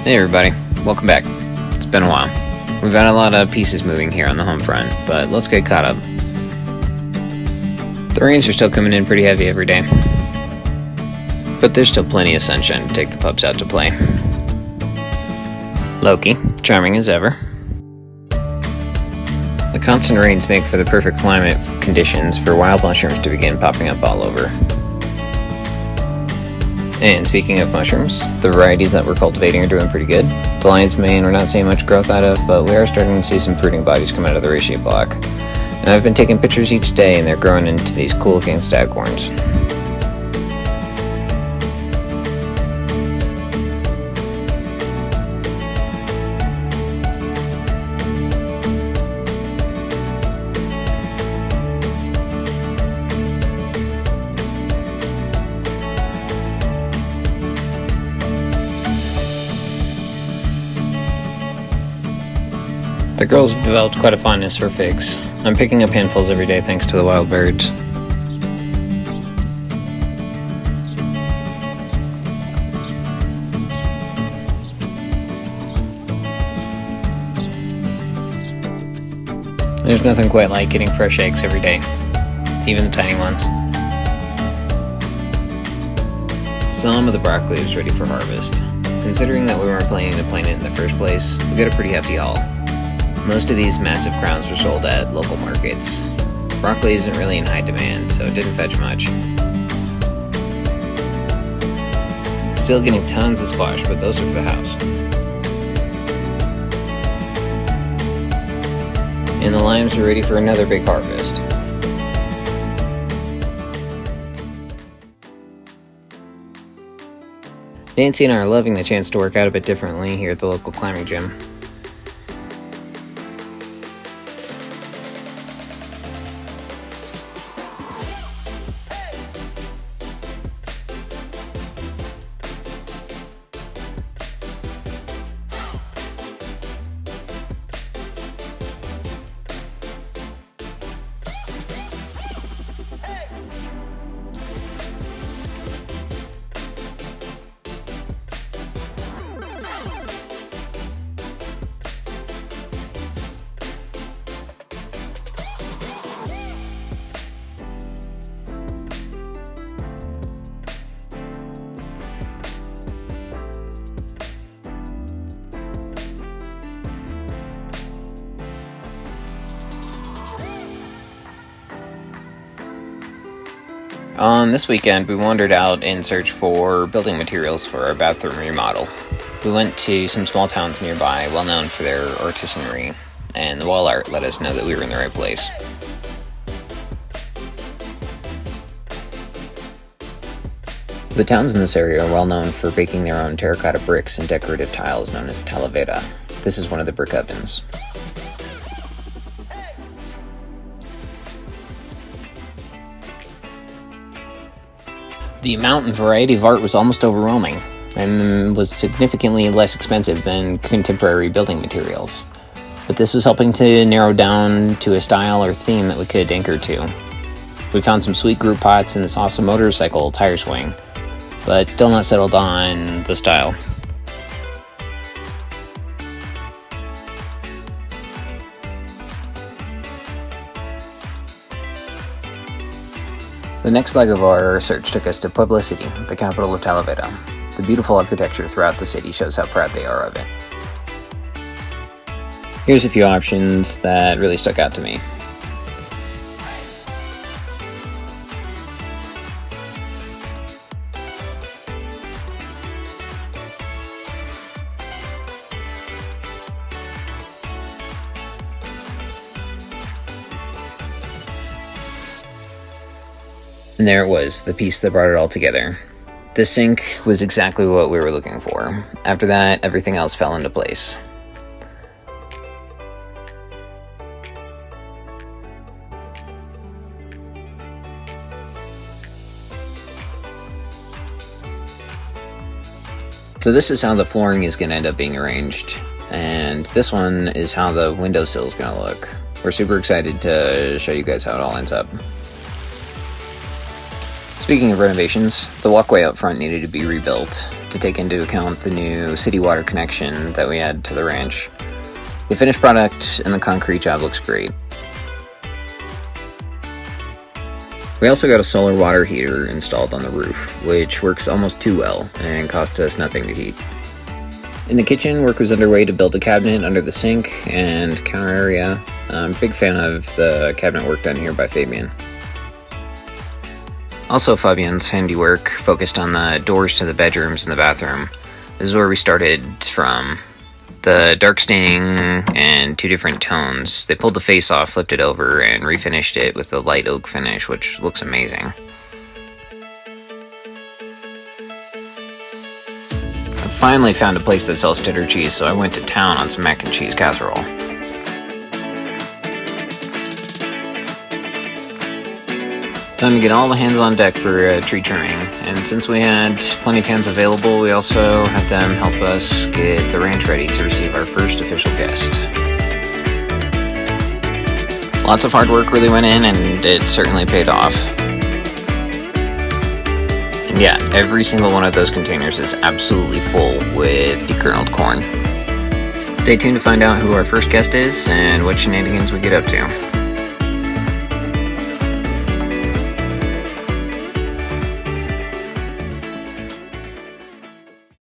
Hey everybody, welcome back. It's been a while. We've had a lot of pieces moving here on the home front, but let's get caught up. The rains are still coming in pretty heavy every day, but there's still plenty of sunshine to take the pups out to play. Loki, charming as ever. The constant rains make for the perfect climate conditions for wild mushrooms to begin popping up all over. And speaking of mushrooms, the varieties that we're cultivating are doing pretty good. The lion's mane we're not seeing much growth out of, but we are starting to see some fruiting bodies come out of the ratio block. And I've been taking pictures each day, and they're growing into these cool looking staghorns. The girls have developed quite a fondness for figs. I'm picking up handfuls every day thanks to the wild birds. There's nothing quite like getting fresh eggs every day, even the tiny ones. Some of the broccoli is ready for harvest. Considering that we weren't planning to plant it in the first place, we got a pretty hefty haul. Most of these massive crowns were sold at local markets. Broccoli isn't really in high demand, so it didn't fetch much. Still getting tons of squash, but those are for the house. And the limes are ready for another big harvest. Nancy and I are loving the chance to work out a bit differently here at the local climbing gym. On this weekend, we wandered out in search for building materials for our bathroom remodel. We went to some small towns nearby, well known for their artisanry, and the wall art let us know that we were in the right place. The towns in this area are well known for baking their own terracotta bricks and decorative tiles known as talavera. This is one of the brick ovens. The amount and variety of art was almost overwhelming, and was significantly less expensive than contemporary building materials. But this was helping to narrow down to a style or theme that we could anchor to. We found some sweet group pots and this awesome motorcycle tire swing, but still not settled on the style. The next leg of our search took us to Puebla City, the capital of Talavera. The beautiful architecture throughout the city shows how proud they are of it. Here's a few options that really stuck out to me. And there it was, the piece that brought it all together. The sink was exactly what we were looking for. After that, everything else fell into place. So this is how the flooring is going to end up being arranged. And this one is how the windowsill is going to look. We're super excited to show you guys how it all ends up. Speaking of renovations, the walkway out front needed to be rebuilt to take into account the new city water connection that we had to the ranch. The finished product and the concrete job looks great. We also got a solar water heater installed on the roof, which works almost too well and costs us nothing to heat. In the kitchen, work was underway to build a cabinet under the sink and counter area. I'm a big fan of the cabinet work done here by Fabian. Also, Fabian's handiwork focused on the doors to the bedrooms and the bathroom. This is where we started from. The dark staining and 2 different tones. They pulled the face off, flipped it over, and refinished it with a light oak finish, which looks amazing. I finally found a place that sells cheddar cheese, so I went to town on some mac and cheese casserole. Time to get all the hands on deck for tree trimming, and since we had plenty of hands available, we also had them help us get the ranch ready to receive our first official guest. Lots of hard work really went in, and it certainly paid off. And yeah, every single one of those containers is absolutely full with dekerneled corn. Stay tuned to find out who our first guest is and what shenanigans we get up to.